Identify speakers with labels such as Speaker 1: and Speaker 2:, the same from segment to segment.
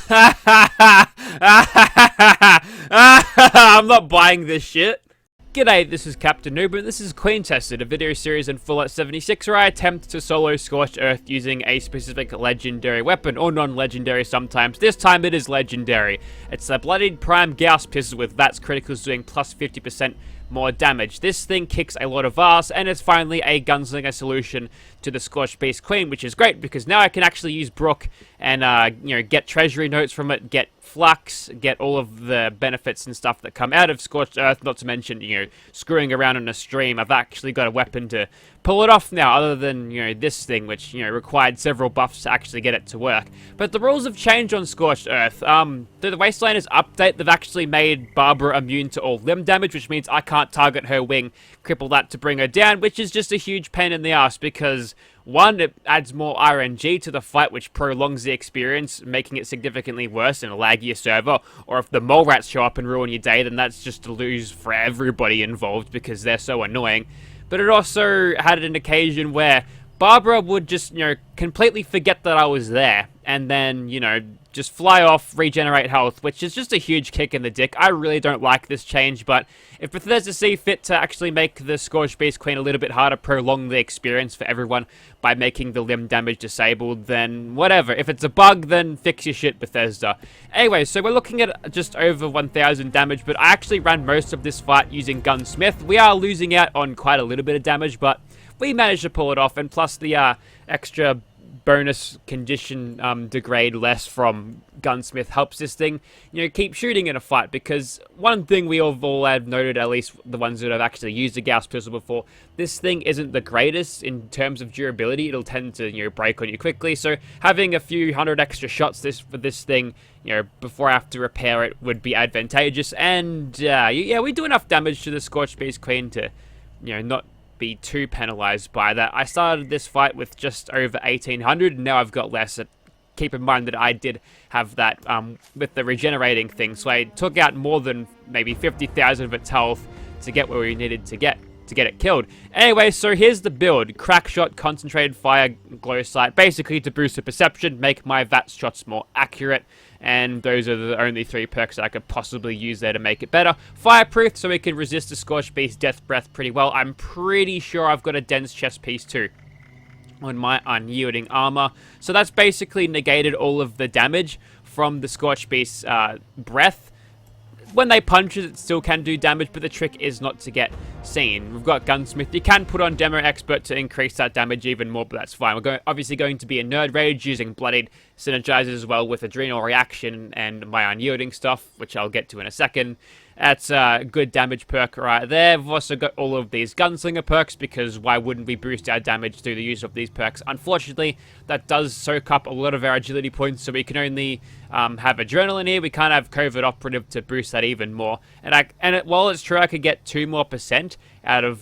Speaker 1: I'm not buying this shit. G'day, this is Captainoob, and this is Queen Tested, a video series in Fallout 76 where I attempt to solo Scorched Earth using a specific legendary weapon, or non-legendary sometimes. This time it is legendary. It's the Bloodied Prime Gauss pistol with VATS criticals doing plus 50% more damage. This thing kicks a lot of ass, and it's finally a gunslinger solution to the Scorched Beast Queen, which is great because now I can actually use Brook and get treasury notes from it, get flux, get all of the benefits and stuff that come out of Scorched Earth, not to mention, screwing around in a stream. I've actually got a weapon to pull it off now, other than, this thing, which, required several buffs to actually get it to work. But the rules have changed on Scorched Earth. Through the Wastelanders update, they've actually made Barbara immune to all limb damage, which means I can't target her wing, cripple that to bring her down, which is just a huge pain in the ass because, one, it adds more RNG to the fight, which prolongs the experience, making it significantly worse in a laggier server, or if the mole rats show up and ruin your day, then that's just a lose for everybody involved because they're so annoying. But it also had an occasion where Barbara would just, completely forget that I was there, and then, just fly off, regenerate health, which is just a huge kick in the dick. I really don't like this change, but if Bethesda see fit to actually make the Scorched Beast Queen a little bit harder, prolong the experience for everyone by making the limb damage disabled, then whatever. If it's a bug, then fix your shit, Bethesda. Anyway, so we're looking at just over 1,000 damage, but I actually ran most of this fight using Gunsmith. We are losing out on quite a little bit of damage, but we managed to pull it off, and plus the extra bonus condition degrade less from Gunsmith helps this thing, keep shooting in a fight, because one thing we all have noted, at least the ones that have actually used a Gauss pistol before, this thing isn't the greatest in terms of durability. It'll tend to, break on you quickly, so having a few hundred extra shots for this thing, before I have to repair it would be advantageous, and yeah, we do enough damage to the Scorched Beast Queen to, not be too penalized by that. I started this fight with just over 1,800, and now I've got less. Keep in mind that I did have that with the regenerating thing, so I took out more than maybe 50,000 of its health to get where we needed to get it killed. Anyway, so here's the build. Crack shot, concentrated fire, glow sight, basically to boost the perception, make my VATS shots more accurate, and those are the only 3 perks that I could possibly use there to make it better. Fireproof, so we can resist the Scorched Beast Death Breath pretty well. I'm pretty sure I've got a dense chest piece too on my unyielding armor, so that's basically negated all of the damage from the Scorched Beast's breath. When they punch it still can do damage, but the trick is not to get seen. We've got Gunsmith. You can put on Demo Expert to increase that damage even more, but that's fine. We're obviously going to be in Nerd Rage, using Bloodied synergizes as well with Adrenal Reaction and my unyielding stuff, which I'll get to in a second. That's a good damage perk right there. We've also got all of these Gunslinger perks, because why wouldn't we boost our damage through the use of these perks? Unfortunately, that does soak up a lot of our agility points, so we can only have Adrenaline here. We can't have Covert Operative to boost that even more. While it's true I could get 2% more out of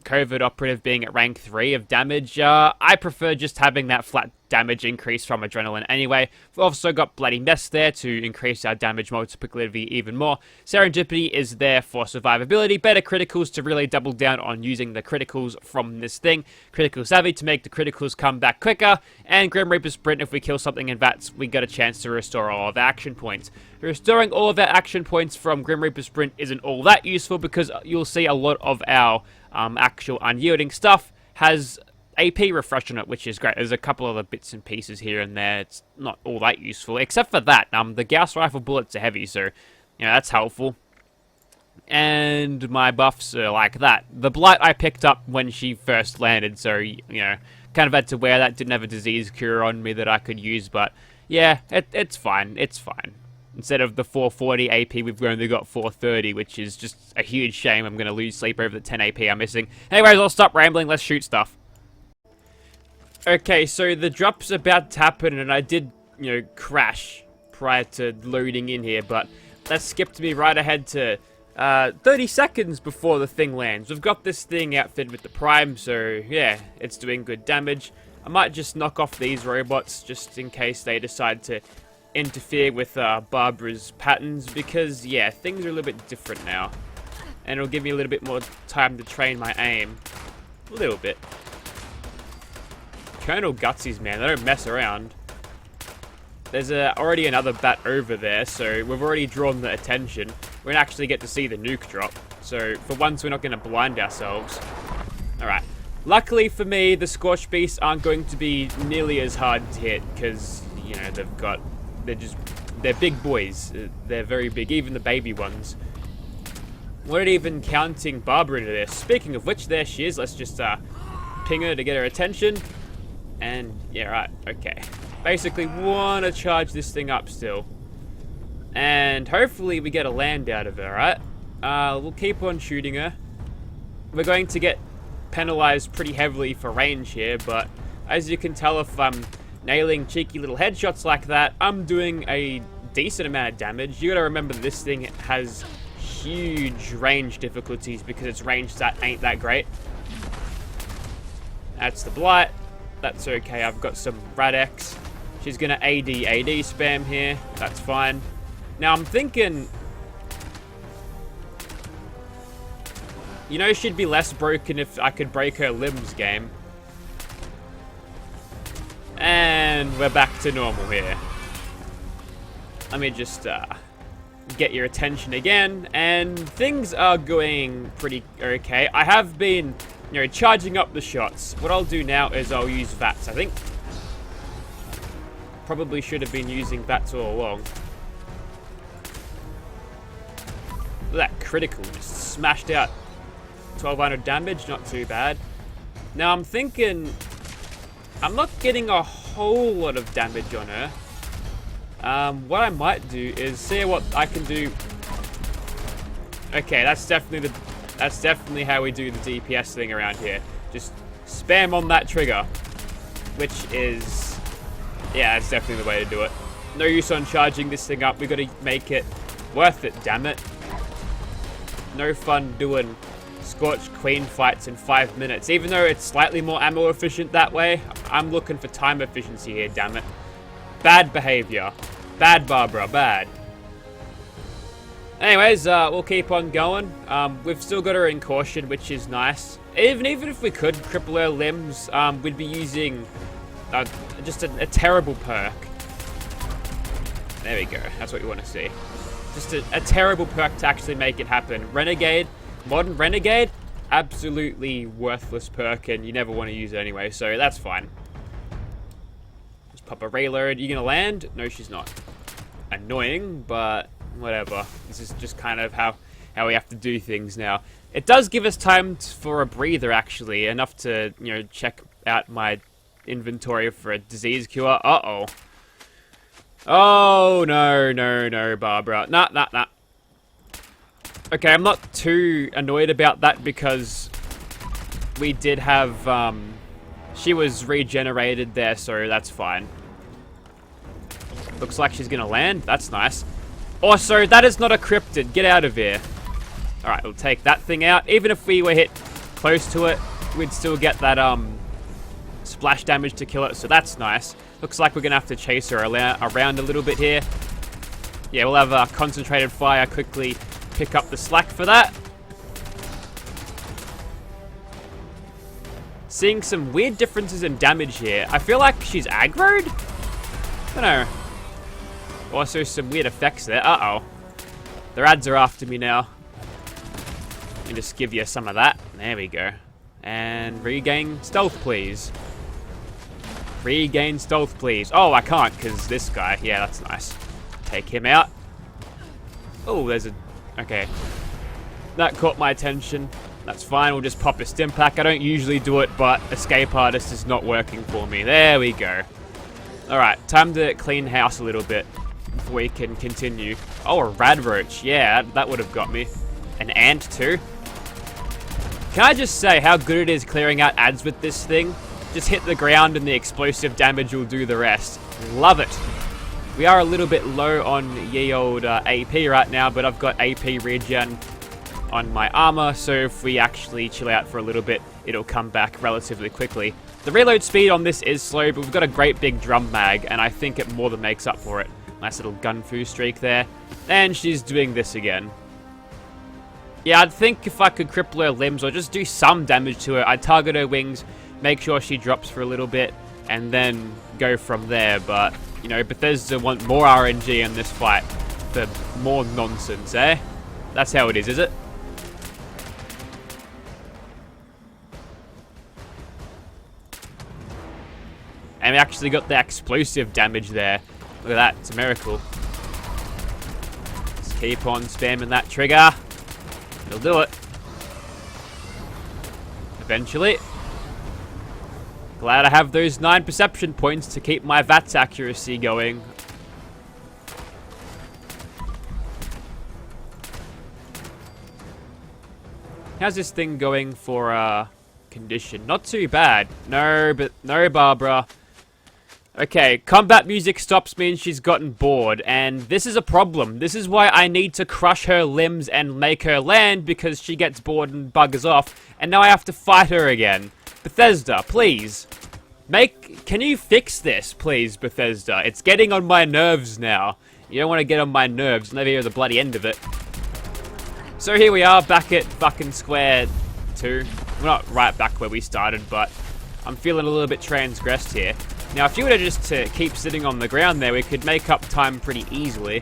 Speaker 1: Covert Operative being at rank 3 of damage, I prefer just having that flat damage increase from Adrenaline anyway. We've also got Bloody Mess there to increase our damage multiplicativity even more. Serendipity is there for survivability, better criticals to really double down on using the criticals from this thing, Critical Savvy to make the criticals come back quicker, and Grim Reaper Sprint. If we kill something in VATS, we get a chance to restore all of our action points. Restoring all of our action points from Grim Reaper Sprint isn't all that useful, because you'll see a lot of our actual unyielding stuff has AP refresh on it, which is great. There's a couple other bits and pieces here and there. It's not all that useful, except for that. The Gauss rifle bullets are heavy, so that's helpful. And my buffs are like that. The Blight I picked up when she first landed, so kind of had to wear that. Didn't have a disease cure on me that I could use, but yeah, it's fine. It's fine. Instead of the 440 AP, we've only got 430, which is just a huge shame. I'm going to lose sleep over the 10 AP I'm missing. Anyways, I'll stop rambling. Let's shoot stuff. Okay, so the drop's about to happen, and I did, crash prior to loading in here, but that skipped me right ahead to 30 seconds before the thing lands. We've got this thing outfitted with the Prime, so yeah, it's doing good damage. I might just knock off these robots just in case they decide to interfere with Barbara's patterns, because yeah, things are a little bit different now, and it'll give me a little bit more time to train my aim. A little bit. Colonel Gutsies, man, they don't mess around. There's already another bat over there, so we've already drawn the attention. We're going to actually get to see the nuke drop. So for once, we're not going to blind ourselves. Alright. Luckily for me, the Scorched Beasts aren't going to be nearly as hard to hit, because, you know, they're big boys. They're very big, even the baby ones. We're not even counting Barbara into this. Speaking of which, there she is. Let's just ping her to get her attention. And, yeah, right, okay. Basically, want to charge this thing up still. And hopefully we get a land out of her, right? We'll keep on shooting her. We're going to get penalized pretty heavily for range here, but as you can tell, if I'm nailing cheeky little headshots like that, I'm doing a decent amount of damage. You gotta remember this thing has huge range difficulties because its range that ain't that great. That's the Blight. That's okay, I've got some Radex. She's gonna AD spam here. That's fine. Now I'm thinking, you know, she'd be less broken if I could break her limbs, game. And we're back to normal here. Let me just get your attention again, and things are going pretty okay. I have been, you know, charging up the shots. What I'll do now is I'll use VATS, I think. Probably should have been using VATS all along. Look at that critical, just smashed out 1200 damage, not too bad. Now I'm thinking, I'm not getting a whole lot of damage on her. What I might do is see what I can do. Okay, that's definitely how we do the DPS thing around here. Just spam on that trigger, which is, yeah, that's definitely the way to do it. No use on charging this thing up. We got to make it worth it. Damn it! No fun doing Scorched Queen fights in 5 minutes. Even though it's slightly more ammo efficient that way, I'm looking for time efficiency here. Damn it! Bad behavior. Bad Barbara, bad. Anyways, we'll keep on going. We've still got her in caution, which is nice. Even if we could cripple her limbs, we'd be using just a terrible perk. There we go. That's what you want to see. Just a terrible perk to actually make it happen. Renegade, modern Renegade, absolutely worthless perk, and you never want to use it anyway, so that's fine. Pop a reload. You gonna land? No, she's not. Annoying, but whatever. This is just kind of how we have to do things now. It does give us time for a breather, actually, enough to, you know, check out my inventory for a disease cure. Uh-oh. Oh, no, Barbara. Nah. Okay, I'm not too annoyed about that because we did have, she was regenerated there, so that's fine. Looks like she's gonna land. That's nice. Also, that is not a cryptid. Get out of here. Alright, we'll take that thing out. Even if we were hit close to it, we'd still get that splash damage to kill it, so that's nice. Looks like we're gonna have to chase her around a little bit here. Yeah, we'll have a concentrated fire quickly pick up the slack for that. Seeing some weird differences in damage here. I feel like she's aggroed? I don't know. Also some weird effects there. Uh-oh. The rads are after me now. Let me just give you some of that. There we go. And regain stealth, please. Regain stealth, please. Oh, I can't, because this guy. Yeah, that's nice. Take him out. Oh, there's a... Okay. That caught my attention. That's fine, we'll just pop a stim pack. I don't usually do it, but Escape Artist is not working for me. There we go. Alright, time to clean house a little bit before we can continue. Oh, a rad roach. Yeah, that would have got me. An ant too. Can I just say how good it is clearing out ads with this thing? Just hit the ground and the explosive damage will do the rest. Love it. We are a little bit low on ye old AP right now, but I've got AP regen on my armor, so if we actually chill out for a little bit, it'll come back relatively quickly. The reload speed on this is slow, but we've got a great big drum mag, and I think it more than makes up for it. Nice little gun fu streak there. And she's doing this again. Yeah, I'd think if I could cripple her limbs or just do some damage to her, I'd target her wings, make sure she drops for a little bit, and then go from there, but you know, Bethesda want more RNG in this fight for more nonsense, eh? That's how it is it? And we actually got the explosive damage there. Look at that, it's a miracle. Just keep on spamming that trigger. It'll do it. Eventually. Glad I have those 9 perception points to keep my VATS accuracy going. How's this thing going for condition? Not too bad. No, Barbara. Okay, combat music stops means she's gotten bored, and this is a problem. This is why I need to crush her limbs and make her land, because she gets bored and buggers off, and now I have to fight her again. Bethesda, please. Can you fix this, please, Bethesda? It's getting on my nerves now. You don't want to get on my nerves, never hear the bloody end of it. So here we are, back at fucking square 2. We're not right back where we started, but I'm feeling a little bit transgressed here. Now, if you were to just keep sitting on the ground there, we could make up time pretty easily.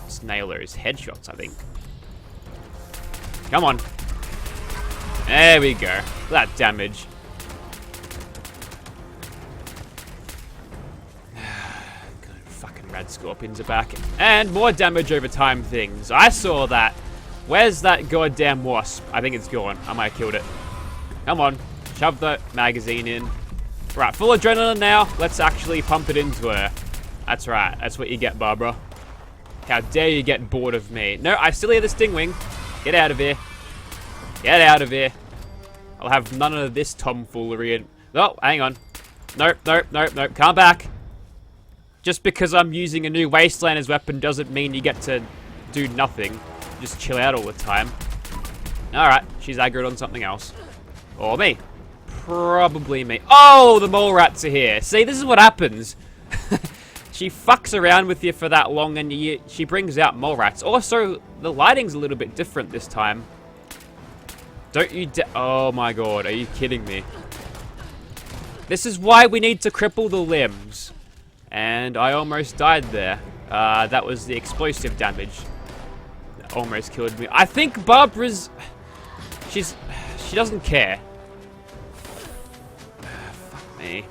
Speaker 1: Just nail those headshots, I think. Come on. There we go. That damage. Good, fucking rad scorpions are back. And more damage over time things. I saw that. Where's that goddamn wasp? I think it's gone. I might have killed it. Come on. Shove the magazine in. Right, full adrenaline now. Let's actually pump it into her. That's right. That's what you get, Barbara. How dare you get bored of me. No, I still hear the stingwing. Get out of here. Get out of here. I'll have none of this tomfoolery. Oh, hang on. Nope, nope, nope, nope. Come back. Just because I'm using a new Wastelander's weapon doesn't mean you get to do nothing. Just chill out all the time. Alright, she's aggroed on something else. Or me. Probably me. Oh, the mole rats are here. See, this is what happens. She fucks around with you for that long and she brings out mole rats. Also, the lighting's a little bit different this time. Don't you oh my god, are you kidding me? This is why we need to cripple the limbs. And I almost died there. That was the explosive damage. That almost killed me. I think Barbara's... She doesn't care. Fuck me.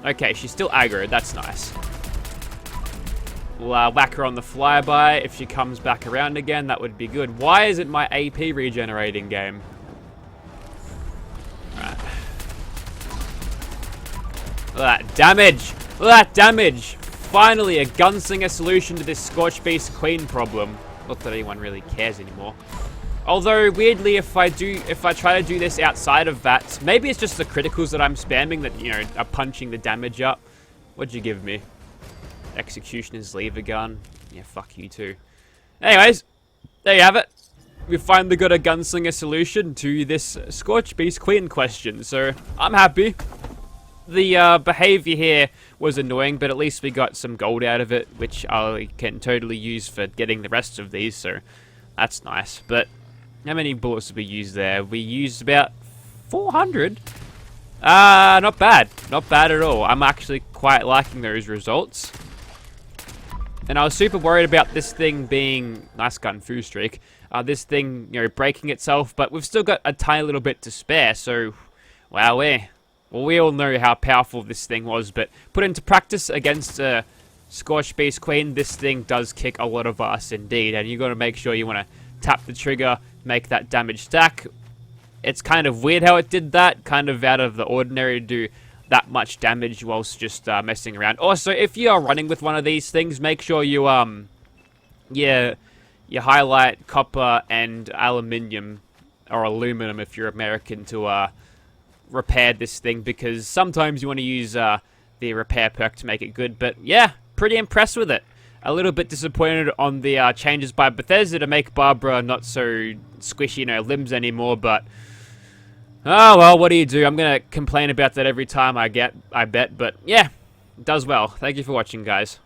Speaker 1: Okay, she's still aggroed. That's nice. We'll whack her on the flyby. If she comes back around again, that would be good. Why is it my AP regenerating game? Right. Look at that damage! Look at that damage! Finally, a gunslinger solution to this Scorch Beast Queen problem. Not that anyone really cares anymore. Although, weirdly, if I try to do this outside of VATS, maybe it's just the criticals that I'm spamming that, you know, are punching the damage up. What'd you give me? Executioner's lever gun. Yeah, fuck you too. Anyways, there you have it. We finally got a gunslinger solution to this Scorch Beast Queen question, so I'm happy. The behavior here was annoying, but at least we got some gold out of it, which I can totally use for getting the rest of these, so that's nice. But how many bullets did we use there? We used about 400. Not bad. Not bad at all. I'm actually quite liking those results. And I was super worried about this thing being... Nice gun, Foo Streak. This thing, you know, breaking itself, but we've still got a tiny little bit to spare, so... Wowee. Well, we all know how powerful this thing was, but put into practice against a Scorch Beast Queen, this thing does kick a lot of ass indeed, and you got to make sure you want to tap the trigger, make that damage stack. It's kind of weird how it did that, kind of out of the ordinary to do that much damage whilst just messing around. Also, if you are running with one of these things, make sure you you highlight copper and aluminium, or aluminum if you're American, to repair this thing, because sometimes you want to use the repair perk to make it good. But yeah, pretty impressed with it. A little bit disappointed on the changes by Bethesda to make Barbara not so squishy, you know, limbs anymore, but oh well, what do you do? I'm gonna complain about that every time I bet, but yeah, it does well. Thank you for watching, guys.